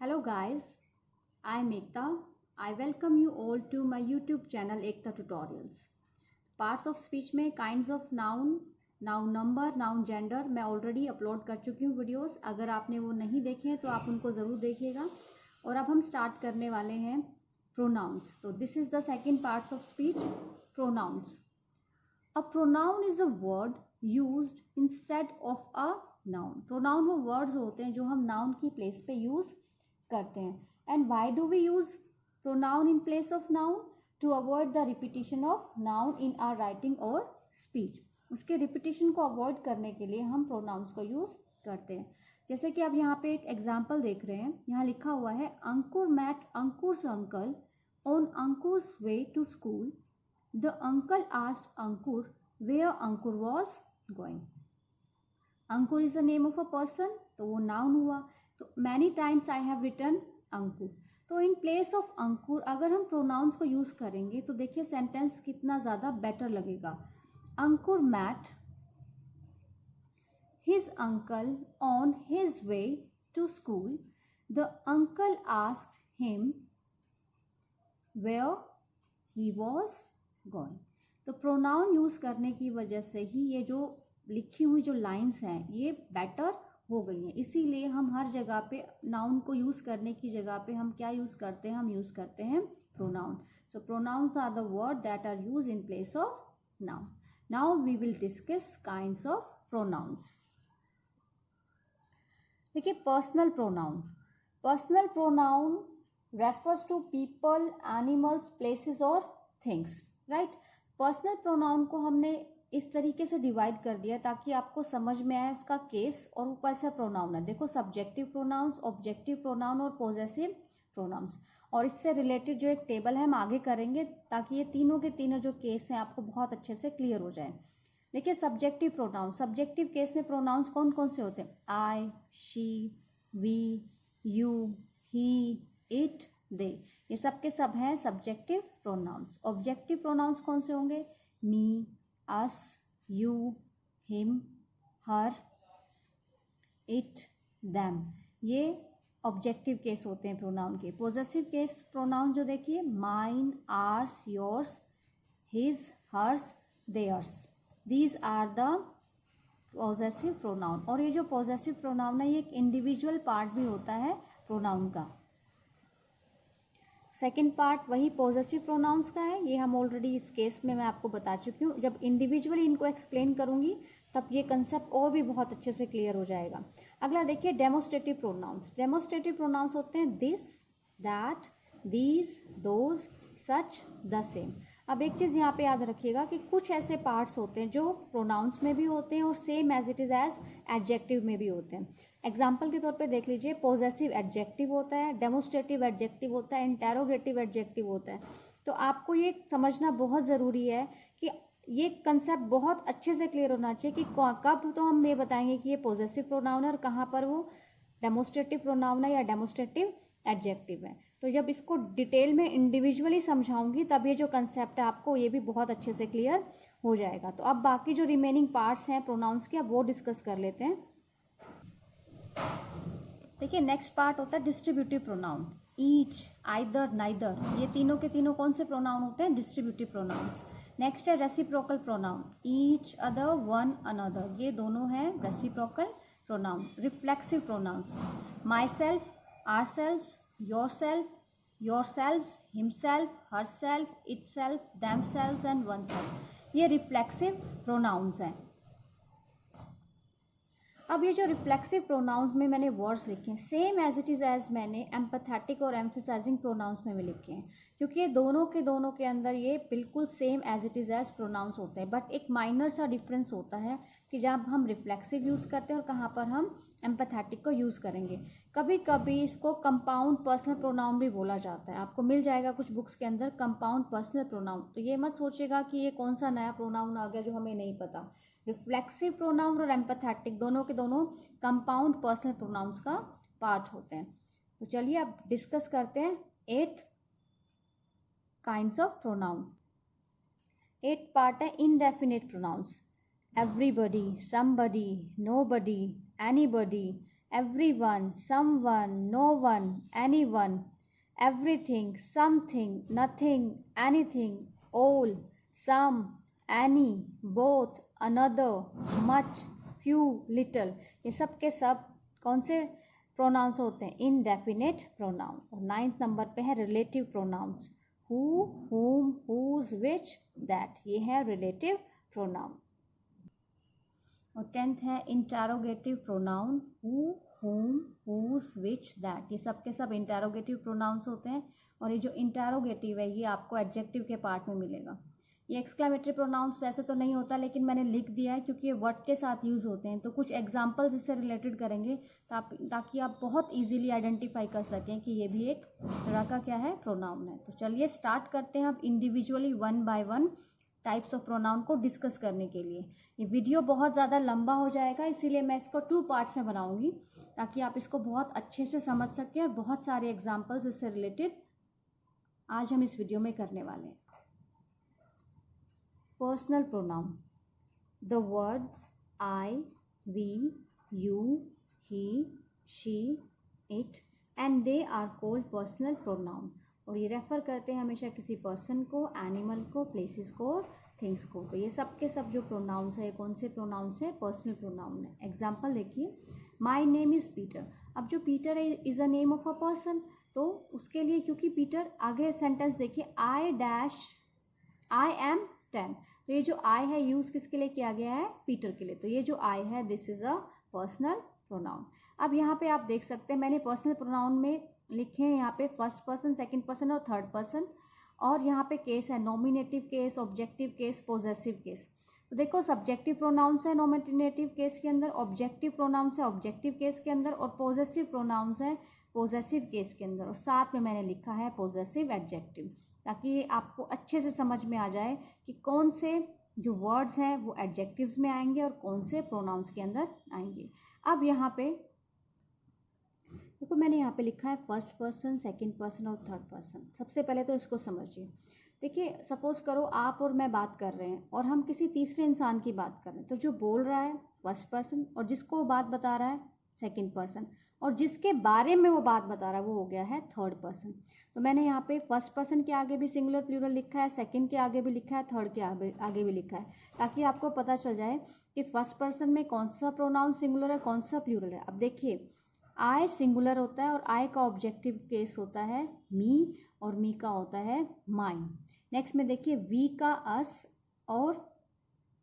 Hello guys, I am Ekta. I welcome you all to my YouTube channel Ekta Tutorials. Parts of speech में kinds of noun, noun number, noun gender मैं already upload कर चुकी हूँ videos. अगर आपने वो नहीं देखे हैं तो आप उनको ज़रूर देखिएगा. और अब हम स्टार्ट करने वाले हैं pronouns. तो this is the second parts of speech, pronouns. A pronoun is a word used instead of a noun. Pronoun वो words होते हैं जो हम noun की place पे use करते हैं. And why do we use pronoun in place of noun? To avoid the repetition of noun in our writing or speech. उसके repetition को avoid करने के लिए हम pronouns को use करते हैं. जैसे कि आप यहाँ पे एक एग्जाम्पल देख रहे हैं. यहाँ लिखा हुआ है अंकुर met Ankur's uncle on Ankur's way to school. The uncle asked Ankur where Ankur was going. Ankur is the name of a person, तो वो noun हुआ. तो many times I have written Ankur. तो in place of Ankur अगर हम pronouns को use करेंगे तो देखिए sentence कितना ज़्यादा better लगेगा. Ankur met his uncle on his way to school. The uncle asked him where he was going. तो pronoun use करने की वजह से ही ये जो लिखी हुई जो लाइंस हैं ये बेटर हो गई हैं. इसीलिए हम हर जगह पे नाउन को यूज़ करने की जगह पे हम क्या यूज़ करते हैं, हम यूज़ करते हैं pronoun. So pronouns are the word that are use in place of noun. Now we will discuss kinds of pronouns. देखिए personal pronoun. Personal pronoun refers to people, animals, places और things. Right. Personal pronoun को हमने इस तरीके से divide कर दिया ताकि आपको समझ में आए उसका केस और वो कैसा प्रोनाउन है. देखो सब्जेक्टिव प्रोनाउंस, ऑब्जेक्टिव प्रोनाउन और पॉजेसिव प्रोनाउंस. और इससे रिलेटेड जो एक टेबल है हम आगे करेंगे ताकि ये तीनों के तीनों जो केस हैं आपको बहुत अच्छे से क्लियर हो जाए. देखिए सब्जेक्टिव प्रोनाउन. सब्जेक्टिव केस में प्रोनाउंस कौन कौन से होते हैं? I, she, we, you, he, it, they. ये सब के सब हैं सब्जेक्टिव प्रोनाउंस. ऑब्जेक्टिव प्रोनाउंस कौन से होंगे? Me, us, you, him, her, it, them. ये ऑब्जेक्टिव केस होते हैं प्रोनाउन के. पॉजेसिव केस प्रोनाउन जो देखिए mine, ours, yours, his, hers, theirs. These are the possessive pronoun. और ये जो पॉजेसिव प्रोनाउन है ये एक इंडिविजुअल पार्ट भी होता है प्रोनाउन का. सेकेंड पार्ट वही पॉजेसिव प्रोनाउंस का है. ये हम ऑलरेडी इस केस में मैं आपको बता चुकी हूँ. जब इंडिविजुअली इनको एक्सप्लेन करूँगी तब ये कंसेप्ट और भी बहुत अच्छे से क्लियर हो जाएगा. अगला देखिए डेमोस्ट्रेटिव प्रोनाउंस. डेमोस्ट्रेटिव प्रोनाउंस होते हैं this, that, these, those, such, the same. अब एक चीज़ यहाँ पे याद रखिएगा कि कुछ ऐसे पार्ट्स होते हैं जो प्रोनाउंस में भी होते हैं और same as it is as adjective में भी होते हैं. एग्जाम्पल के तौर पे देख लीजिए पॉजेसिव एडजेक्टिव होता है, डेमोस्ट्रेटिव एडजेक्टिव होता है, इंटेरोगेटिव एडजेक्टिव होता है. तो आपको ये समझना बहुत ज़रूरी है कि ये कंसेप्ट बहुत अच्छे से क्लियर होना चाहिए कि कब तो हम ये बताएंगे कि ये पॉजेसिव प्रोनाउन है और कहाँ पर वो डेमोस्ट्रेटिव प्रोनाउन है या डेमोस्ट्रेटिव एडजेक्टिव है. तो जब इसको डिटेल में इंडिविजुअली समझाऊंगी तब ये जो कंसेप्ट है आपको ये भी बहुत अच्छे से क्लियर हो जाएगा. तो अब बाकी जो रिमेनिंग पार्ट्स हैं प्रोनाउंस के अब वो डिस्कस कर लेते हैं. देखिए नेक्स्ट पार्ट होता है distributive pronoun. Each, either, neither. ये तीनों के तीनों कौन से प्रोनाउन होते हैं? Distributive pronouns. नेक्स्ट है reciprocal pronoun. Each, other, one, another. ये दोनों हैं reciprocal pronoun. Reflexive pronouns. Myself, ourself, yourself, yourselves, himself, herself, itself, themselves and oneself. ये रिफ्लेक्सिव प्रोनाउंस हैं. अब ये जो रिफ्लेक्सिव प्रोनाउंस में मैंने वर्ड्स लिखे हैं same as it is as मैंने एम्पैथेटिक और एम्फसाइजिंग प्रोनाउंस में भी लिखे हैं क्योंकि ये दोनों के अंदर ये बिल्कुल same as it is as pronouns होते हैं. बट एक माइनर सा डिफरेंस होता है कि जब हम रिफ्लेक्सिव यूज़ करते हैं और कहाँ पर हम एम्पैथेटिक को यूज़ करेंगे. कभी कभी इसको कंपाउंड पर्सनल प्रोनाउन भी बोला जाता है. आपको मिल जाएगा कुछ बुक्स के अंदर कंपाउंड पर्सनल प्रोनाउन. तो ये मत सोचिएगा कि ये कौन सा नया प्रोनाउन आ गया जो हमें नहीं पता. रिफ्लेक्सिव प्रोनाउन और एम्पैथेटिक दोनों के दोनों कंपाउंड पर्सनल प्रोनाउंस का पार्ट होते हैं. तो चलिए अब डिस्कस करते हैं 8th kinds of pronoun. 8th part है indefinite pronouns. Everybody, somebody, nobody, anybody, everyone, someone, no one, anyone, everything, something, nothing, anything, all, some, any, both, another, much, few, little, ये सब के सब कौन से प्रोनाउंस होते हैं? Indefinite pronoun. और 9th नंबर पे है relative pronouns, who, whom, whose, which, that, ये है रिलेटिव प्रोनाउन। और 10th है interrogative pronoun, who, whom, whose, which, that, ये सब के सब इंटरोगेटिव प्रोनाउंस होते हैं। और ये जो इंटरोगेटिव है ये आपको एडजेक्टिव के पार्ट में मिलेगा। ये एक्सक्लेमेटरी प्रोनाउंस वैसे तो नहीं होता, लेकिन मैंने लिख दिया है क्योंकि ये वर्ड के साथ यूज़ होते हैं। तो कुछ एग्जांपल्स इससे रिलेटेड करेंगे ताकि आप बहुत इजीली आइडेंटिफाई कर सकें कि ये भी एक तरह का क्या है, प्रोनाउन है। तो चलिए स्टार्ट करते हैं अब individually 1 by 1 types of pronoun को डिस्कस करने के लिए। ये वीडियो बहुत ज़्यादा लंबा हो जाएगा, इसीलिए मैं इसको 2 पार्ट्स में बनाऊंगी ताकि आप इसको बहुत अच्छे से समझ सकें। और बहुत सारे एग्जाम्पल्स इससे रिलेटेड आज हम इस वीडियो में करने वाले हैं। Personal pronoun, the words I, we, you, he, she, it and they are called personal pronoun. और ये रेफर करते हैं हमेशा किसी पर्सन को, एनिमल को, प्लेसेस को, थिंग्स को। तो ये सब के सब जो प्रोनाउंस है, कौन से प्रोनाउंस है? पर्सनल प्रोनाउन है। एग्जाम्पल देखिए, माई नेम इज़ पीटर। अब जो पीटर है is a name of a person, तो उसके लिए क्योंकि पीटर, आगे सेंटेंस देखिए, आई एम 10, तो ये जो आई है यूज़ किसके लिए किया गया है? पीटर के लिए। तो ये जो आई है this is a personal pronoun. अब यहाँ पे आप देख सकते हैं मैंने पर्सनल प्रोनाउन में लिखे हैं यहाँ पे फर्स्ट पर्सन, सेकंड पर्सन और थर्ड पर्सन। और यहाँ पे केस है nominative case, objective case, possessive case. तो देखो सब्जेक्टिव प्रोनाउंस है नॉमिनेटिव केस के अंदर, ऑब्जेक्टिव प्रोनाउंस है ऑब्जेक्टिव केस के अंदर, और पॉजेसिव प्रोनाउंस है पॉजेसिव केस के अंदर। और साथ में मैंने लिखा है पॉजेसिव एडजेक्टिव, ताकि आपको अच्छे से समझ में आ जाए कि कौन से जो वर्ड्स हैं वो एडजेक्टिव्स में आएंगे और कौन से प्रोनाउंस के अंदर आएंगे। अब यहाँ पे देखो मैंने यहाँ पे लिखा है फर्स्ट पर्सन, सेकंड पर्सन और थर्ड पर्सन। सबसे पहले तो इसको समझिए। देखिए सपोज करो आप और मैं बात कर रहे हैं और हम किसी तीसरे इंसान की बात कर रहे हैं, तो जो बोल रहा है फर्स्ट पर्सन और जिसको वो बात बता रहा है सेकंड पर्सन, और जिसके बारे में वो बात बता रहा है वो हो गया है थर्ड पर्सन। तो मैंने यहाँ पे फर्स्ट पर्सन के आगे भी सिंगुलर प्लूरल लिखा है, सेकंड के आगे भी लिखा है, थर्ड के आगे भी लिखा है, ताकि आपको पता चल जाए कि फर्स्ट पर्सन में कौन सा प्रोनाउन सिंगुलर है, कौन सा प्लूरल है। अब देखिए आई सिंगुलर होता है और आई का ऑब्जेक्टिव केस होता है मी, और मी का होता है माइन। नेक्स्ट में देखिए वी का अस, और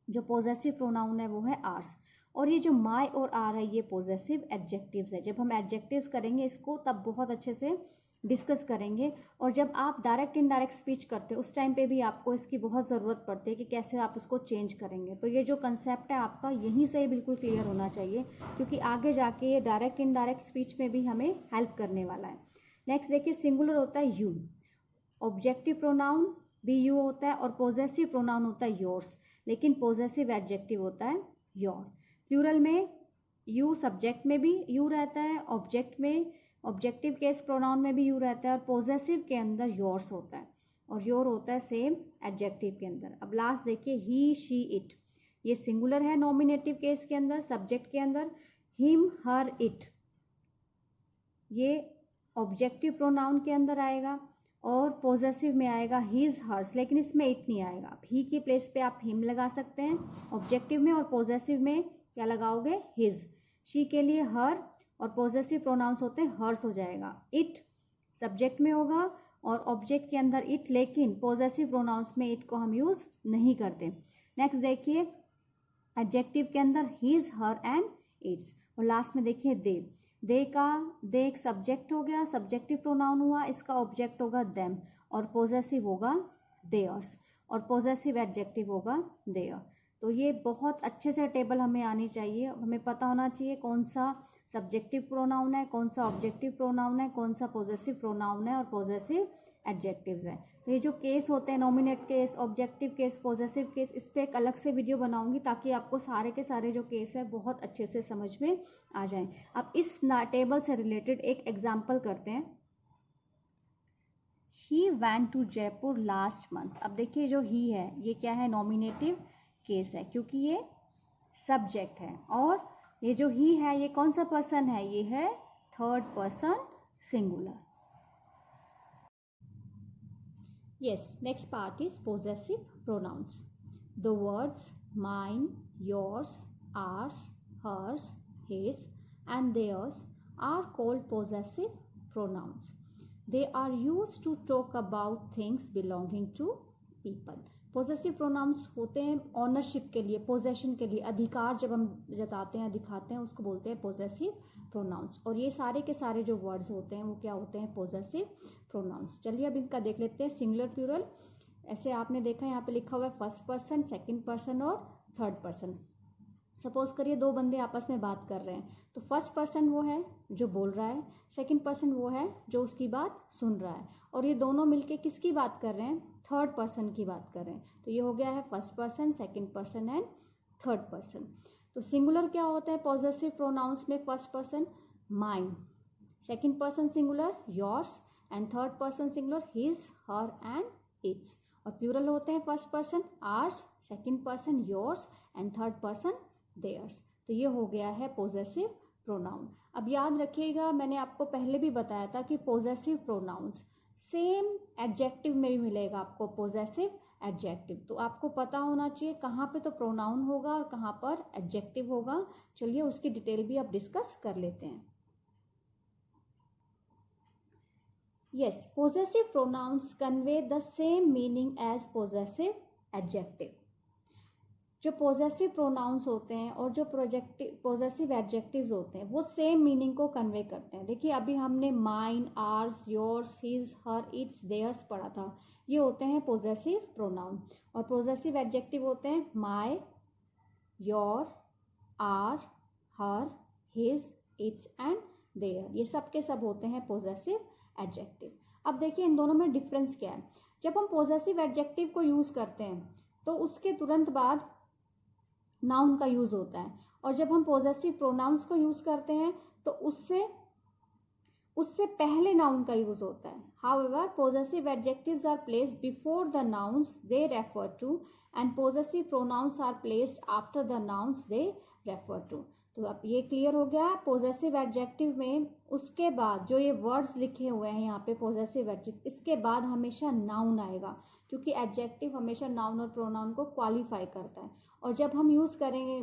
जो पॉजेसिव प्रोनाउन है वो है आर्स। और ये जो माई और आर है ये पॉजेसिव एडजेक्टिव्स है। जब हम एडजेक्टिव्स करेंगे इसको तब बहुत अच्छे से डिस्कस करेंगे। और जब आप डायरेक्ट इनडायरेक्ट स्पीच करते हो उस टाइम पे भी आपको इसकी बहुत ज़रूरत पड़ती है कि कैसे आप उसको चेंज करेंगे। तो ये जो कंसेप्ट है आपका यहीं से ही बिल्कुल क्लियर होना चाहिए, क्योंकि आगे जाके ये डायरेक्ट इनडायरेक्ट स्पीच में भी हमें हेल्प करने वाला है। नेक्स्ट देखिए सिंगुलर होता है यू, ऑब्जेक्टिव प्रोनाउन भी यू होता है, और पॉजेसिव प्रोनाउन होता है योर्स, लेकिन पॉजेसिव एडजेक्टिव होता है योर। प्लूरल में यू सब्जेक्ट में भी यू रहता है, ऑब्जेक्ट में ऑब्जेक्टिव केस प्रोनाउन में भी यू रहता है, और पॉजेसिव के अंदर योर्स होता है, और योर होता है सेम एडजेक्टिव के अंदर। अब लास्ट देखिए ही, शी, इट, ये सिंगुलर है नॉमिनेटिव केस के अंदर, सब्जेक्ट के अंदर, हिम, हर, इट ये ऑब्जेक्टिव प्रोनाउन के अंदर आएगा, और पॉजेसिव में आएगा हिज, हर्स, लेकिन इसमें इट नहीं आएगा। ही की प्लेस पे आप हिम लगा सकते हैं ऑब्जेक्टिव में, और पॉजेसिव में क्या लगाओगे? हिज। शी के लिए हर, और पॉजेसिव प्रोनाउंस होते हैं हर्स हो जाएगा। इट सब्जेक्ट में होगा और ऑब्जेक्ट के अंदर इट, लेकिन पॉजेसिव प्रोनाउंस में इट को हम यूज़ नहीं करते। नेक्स्ट देखिए एडजेक्टिव के अंदर हिज, हर एंड इट्स। और लास्ट में देखिए दे एक सब्जेक्ट हो गया, सब्जेक्टिव प्रोनाउन हुआ, इसका ऑब्जेक्ट होगा देम, और पॉजेसिव होगा देयर्स, और पॉजेसिव एडजेक्टिव होगा देयर। तो ये बहुत अच्छे से टेबल हमें आनी चाहिए, हमें पता होना चाहिए कौन सा सब्जेक्टिव प्रोनाउन है, कौन सा ऑब्जेक्टिव प्रोनाउन है, कौन सा पॉजेसिव प्रोनाउन है, और पॉजेसिव एडजेक्टिव्स है। तो ये जो केस होते हैं nominate case, objective case, possessive case, इस पर एक अलग से वीडियो बनाऊंगी ताकि आपको सारे के सारे जो केस है बहुत अच्छे से समझ में आ जाएं। अब इस टेबल से रिलेटेड एक एग्जाम्पल करते हैं। He went to Jaipur last month. अब देखिए जो ही है ये क्या है? नॉमिनेटिव केस है, क्योंकि ये सब्जेक्ट है, और ये जो ही है ये कौन सा पर्सन है, ये है third person singular. Yes, next part is possessive pronouns. The words mine, yours, ours, hers, his and theirs are called possessive pronouns. They are used to talk about things belonging to people. Possessive pronouns होते हैं ownership के लिए, possession के लिए, अधिकार जब हम जताते हैं दिखाते हैं उसको बोलते हैं पोजेसिव प्रोनाउंस। और ये सारे के सारे जो वर्ड्स होते हैं वो क्या होते हैं, पोजेसिव प्रोनाउंस। चलिए अब इनका देख लेते हैं सिंगुलर प्लूरल। ऐसे आपने देखा यहाँ पे लिखा हुआ है फर्स्ट पर्सन, सेकंड पर्सन और थर्ड पर्सन। सपोज करिए दो बंदे आपस में बात कर रहे हैं, तो फर्स्ट पर्सन वो है जो बोल रहा है, सेकंड पर्सन वो है जो उसकी बात सुन रहा है, और ये दोनों मिलके किसकी बात कर रहे हैं, थर्ड पर्सन की बात कर रहे हैं। तो ये हो गया है first person, second person and third person. तो सिंगुलर क्या होता है पॉजेसिव प्रोनाउंस में, first person mine, second person singular yours and third person singular his, her and its. और प्लूरल होते हैं first person ours, second person yours and third person theirs. तो ये हो गया है पोजेसिव प्रोनाउन। अब याद रखिएगा मैंने आपको पहले भी बताया था कि पोजेसिव प्रोनाउंस सेम एडजेक्टिव में भी मिलेगा आपको, पोजेसिव एडजेक्टिव। तो आपको पता होना चाहिए कहाँ पे तो प्रोनाउन होगा और कहाँ पर एडजेक्टिव होगा। चलिए उसकी डिटेल भी अब डिस्कस कर लेते हैं। Yes, possessive pronouns convey the same meaning as possessive adjective. जो पोजेसिव प्रोनाउंस होते हैं और जो पोजेसिव एडजेक्टिव्स होते हैं वो सेम मीनिंग को कन्वे करते हैं। देखिए अभी हमने mine, ours, yours, his, her, its, theirs पढ़ा था, ये होते हैं पोजेसिव प्रोनाउन। और पोजेसिव एडजेक्टिव होते हैं my, your, our, her, his, its and their. ये सब के सब होते हैं पोजेसिव एडजेक्टिव। अब देखिए इन दोनों में डिफरेंस क्या है। जब हम पोजेसिव एडजेक्टिव को यूज करते हैं तो उसके तुरंत बाद नाउन का यूज होता है, और जब हम पोजेसिव प्रोनाउंस को यूज करते हैं तो उससे पहले नाउन का यूज होता है। However possessive adjectives are placed before the nouns they refer to and possessive pronouns are placed after the nouns they refer to. तो अब ये क्लियर हो गया। पोजेसिव एडजेक्टिव में उसके बाद जो ये वर्ड्स लिखे हुए हैं यहाँ पे पोजेसिव एडजेक्टिव, इसके बाद हमेशा नाउन आएगा, क्योंकि एडजेक्टिव हमेशा नाउन और प्रोनाउन को क्वालिफाई करता है। और जब हम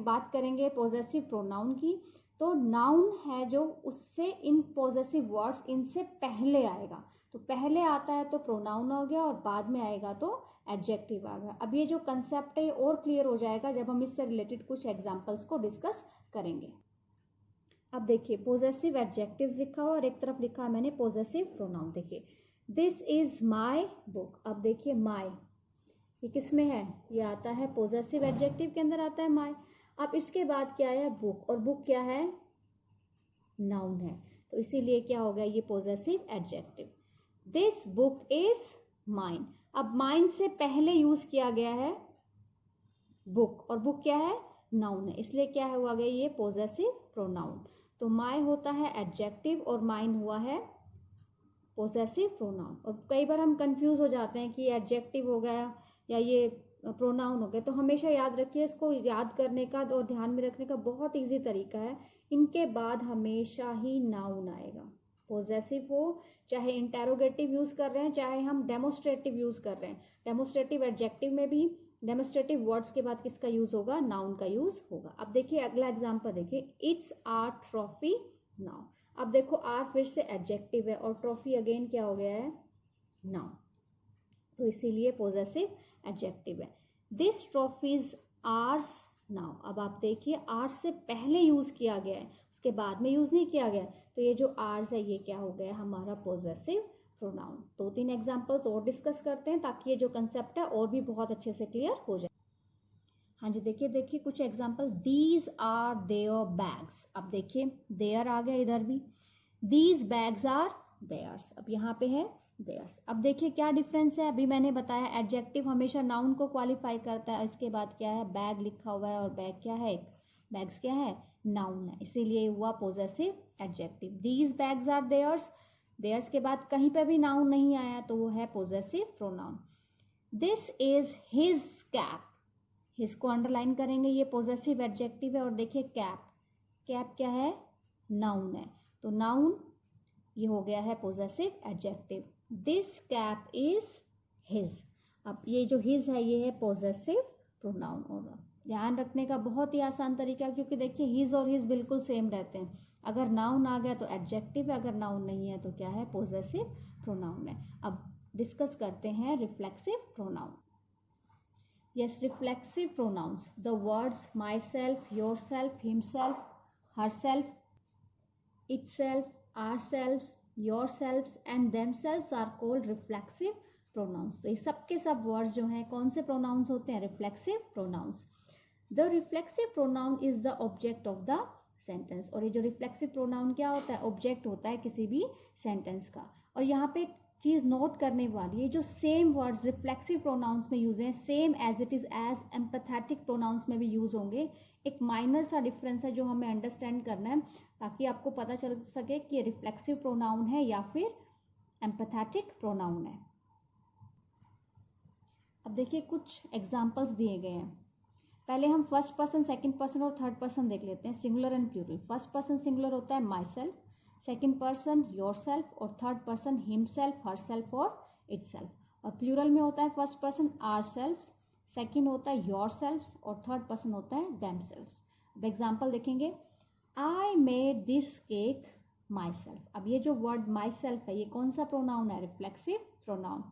बात करेंगे पोजेसिव प्रोनाउन की, तो नाउन है जो उससे इन पोजेसिव वर्ड्स इनसे पहले आएगा। तो पहले आता है तो प्रोनाउन हो गया और बाद में आएगा तो एडजेक्टिव आ गया। अब ये जो कंसेप्ट है और क्लियर हो जाएगा जब हम इससे रिलेटेड कुछ एग्जाम्पल्स को डिस्कस करेंगे। अब देखिए पोजेसिव एडजेक्टिव्स लिखा हुआ और एक तरफ लिखा है मैंने पोजेसिव प्रोनाउन। देखिए दिस इज माय बुक। अब देखिए माय ये किस में है, ये आता है पोजेसिव एडजेक्टिव के अंदर आता है माय। अब इसके बाद क्या है बुक, और बुक क्या है, नाउन है, तो इसीलिए क्या हो गया ये possessive adjective. This book is mine. अब माइन से पहले यूज किया गया है बुक, और बुक क्या है, नाउन है, इसलिए क्या है हुआ गया ये पोजेसिव प्रोनाउन। तो माय होता है एडजेक्टिव और माइन हुआ है पोजेसिव प्रोनाउन। और कई बार हम कंफ्यूज हो जाते हैं कि एडजेक्टिव हो गया या ये प्रोनाउन हो गया, तो हमेशा याद रखिए, इसको याद करने का और ध्यान में रखने का बहुत इजी तरीका है, इनके बाद हमेशा ही नाउन आएगा। पोजेसिव हो चाहे इंटेरोगेटिव यूज कर रहे हैं चाहे हम डेमोस्ट्रेटिव यूज कर रहे हैं, डेमोस्ट्रेटिव एडजेक्टिव में भी डेमोस्ट्रेटिव वर्ड्स के बाद किसका यूज होगा, नाउन का यूज होगा। अब देखिए अगला एग्जांपल देखिए, इट्स आर ट्रॉफी नाउ। अब देखो आर फिर से एडजेक्टिव है और ट्रॉफी अगेन क्या हो गया है, नाउन, तो इसीलिए पोजेसिव एडजेक्टिव है। This trophies ours now. अब आप देखिए आर्स से पहले यूज किया गया है, उसके बाद में यूज नहीं किया गया, तो ये जो आर्स है ये क्या हो गया हमारा पोजेसिव प्रोनाउन। 2-3 एग्जांपल्स और डिस्कस करते हैं ताकि ये जो कंसेप्ट है और भी बहुत अच्छे से क्लियर हो जाए। हाँ जी देखिए कुछ example, these are their bags. अब देखिए देयर आ गया इधर भी, दीज बैग्स आर देयर्स। अब यहाँ पे है देयर्स। अब देखिए क्या डिफरेंस है, अभी मैंने बताया एडजेक्टिव हमेशा नाउन को क्वालिफाई करता है, इसके बाद क्या है बैग लिखा हुआ है और बैग क्या है, बैग्स क्या है, नाउन है, इसीलिए हुआ possessive adjective. These bags are theirs, theirs के बाद कहीं पे भी नाउन नहीं आया तो वो है possessive pronoun. This is his cap, his को अंडरलाइन करेंगे, ये पोजेसिव एडजेक्टिव है। और देखिए कैप, कैप क्या है, नाउन है, तो नाउन ये हो गया है possessive adjective. This cap is his. अब ये जो हिज है ये है पोजेसिव प्रोनाउन। और ध्यान रखने का बहुत ही आसान तरीका, क्योंकि देखिए हिज और हिज बिल्कुल सेम रहते हैं। अगर नाउन आ गया तो एडजेक्टिव है, अगर नाउन नहीं है तो क्या है, पोजेसिव प्रोनाउन है। अब डिस्कस करते हैं reflexive pronoun. Yes, reflexive pronouns, the words my self, your self, himself, her self, itself, ourselves, yourselves and themselves are called reflexive pronouns। तो ये सब के सब वर्ड्स जो हैं कौन से प्रोनाउंस होते हैं, reflexive pronouns. The reflexive pronoun is the object of the sentence. और ये जो रिफ्लेक्सिव प्रोनाउन क्या होता है, ऑब्जेक्ट होता है किसी भी सेंटेंस का। और यहाँ पे एक चीज़ नोट करने वाली है, जो सेम वर्ड्स रिफ्लेक्सिव प्रोनाउंस में यूज हैं, same as it is as empathetic pronouns में भी यूज होंगे। एक माइनर सा डिफरेंस है जो हमें अंडरस्टैंड करना है, ताकि आपको पता चल सके कि रिफ्लेक्सिव प्रोनाउन है या फिर एम्पैथेटिक प्रोनाउन है। अब देखिए कुछ एग्जांपल्स दिए गए हैं। पहले हम फर्स्ट पर्सन, सेकंड पर्सन और थर्ड पर्सन देख लेते हैं, singular and plural. First person singular होता है myself, second person yourself, और third person himself, herself और इट सेल्फ। और प्लूरल में होता है first person ourself, second होता है योर सेल्फ और थर्ड पर्सन होता है देम सेल्फ। अब एग्जाम्पल देखेंगे, I made this cake myself. अब ये जो वर्ड माई सेल्फ है ये कौन सा प्रोनाउन है, reflexive pronoun.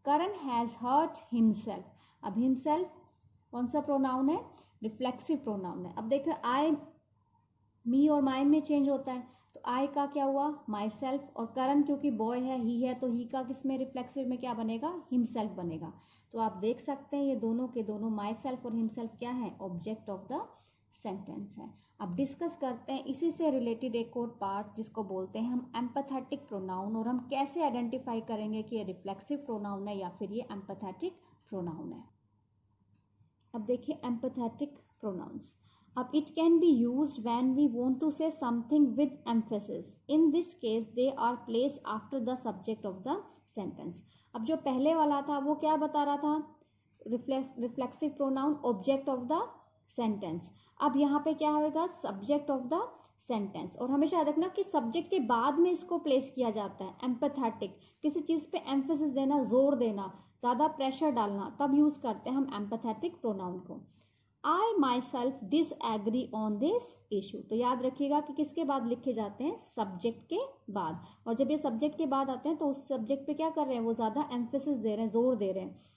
Karan has hurt himself. अब हिमसेल्फ कौन सा प्रोनाउन है, रिफ्लेक्सिव प्रोनाउन है। अब देखो आई, मी और माई में चेंज होता है, तो आई का क्या हुआ, माई सेल्फ, और करण क्योंकि बॉय है, ही है, तो ही का किस में, रिफ्लेक्सिव में क्या बनेगा, हिमसेल्फ बनेगा। तो आप देख सकते हैं ये दोनों के दोनों माई सेल्फ और हिमसेल्फ क्या है, ऑब्जेक्ट ऑफ द सेंटेंस है। अब डिस्कस करते हैं इसी से रिलेटेड एक और पार्ट जिसको बोलते हैं हम एम्पैथेटिक प्रोनाउन, और हम कैसे आइडेंटिफाई करेंगे कि ये रिफ्लेक्सिव प्रोनाउन है या फिर ये एम्पैथेटिक प्रोनाउन है। अब देखिए एम्पैथेटिक प्रोनाउंस। अब it can be used when we want to say something with emphasis. In this case they are placed after the subject of the sentence. अब जो पहले वाला था वो क्या बता रहा था, reflexive pronoun object of the sentence. अब यहाँ पे क्या होगा, सब्जेक्ट ऑफ द सेंटेंस। और हमेशा याद रखना कि सब्जेक्ट के बाद में इसको प्लेस किया जाता है। एम्पैथेटिक, किसी चीज़ पे एम्फेसिस देना, जोर देना, ज़्यादा प्रेशर डालना, तब यूज़ करते हैं हम एम्पैथेटिक प्रोनाउन को। I myself disagree on this issue. तो याद रखिएगा कि किसके बाद लिखे जाते हैं, सब्जेक्ट के बाद। और जब ये सब्जेक्ट के बाद आते हैं तो उस सब्जेक्ट पे क्या कर रहे हैं, वो ज़्यादा एम्फेसिस दे रहे हैं, जोर दे रहे हैं।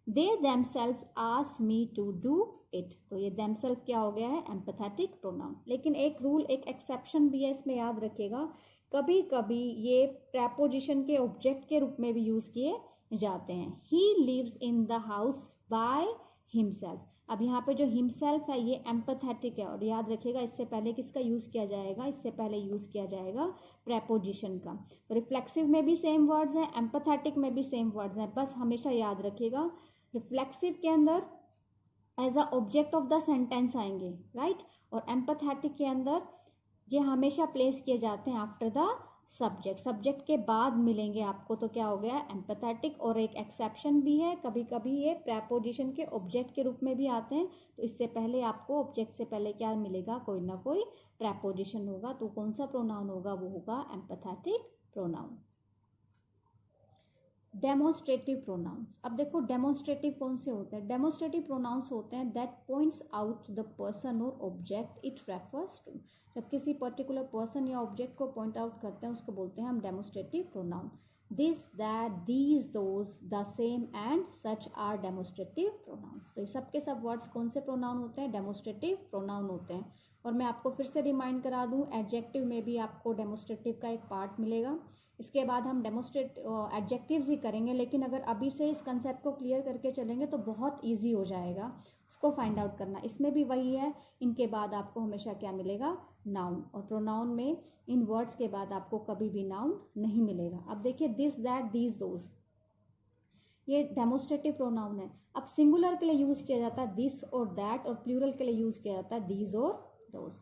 दे themselves asked me to do it। तो ये themselves क्या हो गया है, एम्पैथेटिक प्रोनाउन। लेकिन एक रूल, एक एक्सेप्शन भी है, इसमें याद रखिएगा, कभी कभी ये प्रेपोजिशन के ऑब्जेक्ट के रूप में भी यूज किए जाते हैं। He lives in the house by himself. अब यहाँ पे जो हिमसेल्फ है ये एम्पैथेटिक है, और याद रखिएगा इससे पहले किसका यूज किया जाएगा, इससे पहले यूज किया जाएगा प्रेपोजिशन का। तो रिफ्लेक्सिव में भी सेम वर्ड्स हैं, एम्पैथेटिक में भी सेम वर्ड्स हैं, बस हमेशा याद रखिएगा रिफ्लेक्सिव के अंदर as a object of the sentence आएंगे, राइट, और एम्पैथेटिक के अंदर ये हमेशा प्लेस किए जाते हैं आफ्टर द सब्जेक्ट, सब्जेक्ट के बाद मिलेंगे आपको। तो क्या हो गया, एम्पैथेटिक। और एक एक्सेप्शन भी है, कभी कभी ये प्रेपोजिशन के ऑब्जेक्ट के रूप में भी आते हैं, तो इससे पहले आपको ऑब्जेक्ट से पहले क्या मिलेगा, कोई ना कोई प्रेपोजिशन होगा। तो कौन सा प्रोनाउन होगा, वो होगा एम्पैथेटिक प्रोनाउन। Demonstrative pronounce. अब देखो डेमोन्स्ट्रेटिव कौन से होते हैं, डेमोन्स्ट्रेटिव प्रोनाउंस होते हैं that points out the person और ऑब्जेक्ट इट रेफर्स टू। जब किसी पर्टिकुलर पर्सन या ऑब्जेक्ट को पॉइंट आउट करते हैं उसको बोलते हैं हम demonstrative pronoun. This, that, these, those, the same and such are demonstrative pronouns. तो ये सब के सब वर्ड्स कौन से प्रोनाउन होते हैं, डेमोन्स्ट्रेटिव प्रोनाउन होते हैं। और मैं आपको फिर से रिमाइंड करा दूं, एडजेक्टिव में भी आपको डेमोन्स्ट्रेटिव का एक पार्ट मिलेगा। इसके बाद हम डेमोन्स्ट्रेट एडजेक्टिव्स ही करेंगे, लेकिन अगर अभी से इस कंसेप्ट को क्लियर करके चलेंगे तो बहुत इजी हो जाएगा उसको फाइंड आउट करना। इसमें भी वही है, इनके बाद आपको हमेशा क्या मिलेगा, नाउन। और प्रोनाउन में इन वर्ड्स के बाद आपको कभी भी नाउन नहीं मिलेगा। अब देखिए दिस, दैट, दीज, दोज, ये डेमोन्स्ट्रेटिव प्रोनाउन है। अब सिंगुलर के लिए यूज किया जाता है दिस और दैट, और प्लूरल के लिए यूज किया जाता है दीज और दोज।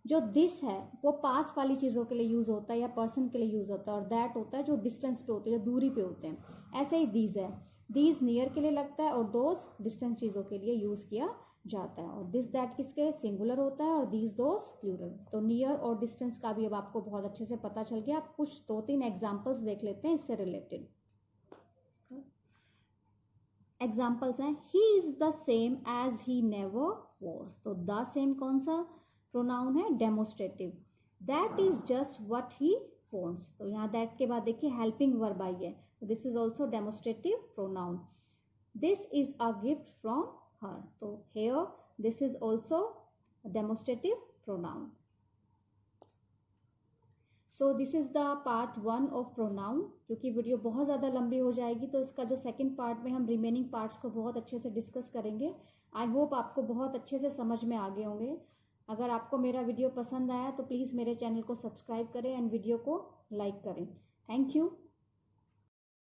जो दिस है वो पास वाली चीज़ों के लिए यूज़ होता है या पर्सन के लिए यूज़ होता है, और दैट होता है जो डिस्टेंस पे होते हैं, जो दूरी पे होते हैं। ऐसे ही दीज है, दीज नियर के लिए लगता है और दोज डिस्टेंस चीज़ों के लिए यूज़ किया जाता है। और दिस दैट किसके सिंगुलर होता है और दीज दोज प्लूरल। तो नियर और डिस्टेंस का भी अब आपको बहुत अच्छे से पता चल गया। आप कुछ 2-3 एग्जाम्पल्स देख लेते हैं इससे रिलेटेड। एग्जाम्पल्स हैं, he is the same as he never was. तो द सेम कौन सा प्रोनाउन है, demonstrative. That is just what he wants. तो यहाँ दैट के बाद देखिए हेल्पिंग वर्ब आई है, तो this is also demonstrative pronoun. This is a gift from her. तो here this is also demonstrative pronoun. So this is the part 1 of pronoun. क्योंकि video बहुत ज़्यादा लंबी हो जाएगी तो इसका जो सेकंड पार्ट में हम रिमेनिंग पार्ट्स को बहुत अच्छे से डिस्कस करेंगे। आई होप आपको बहुत अच्छे से समझ में आ गए होंगे। अगर आपको मेरा वीडियो पसंद आया तो प्लीज़ मेरे चैनल को सब्सक्राइब करें एंड वीडियो को लाइक करें। Thank you.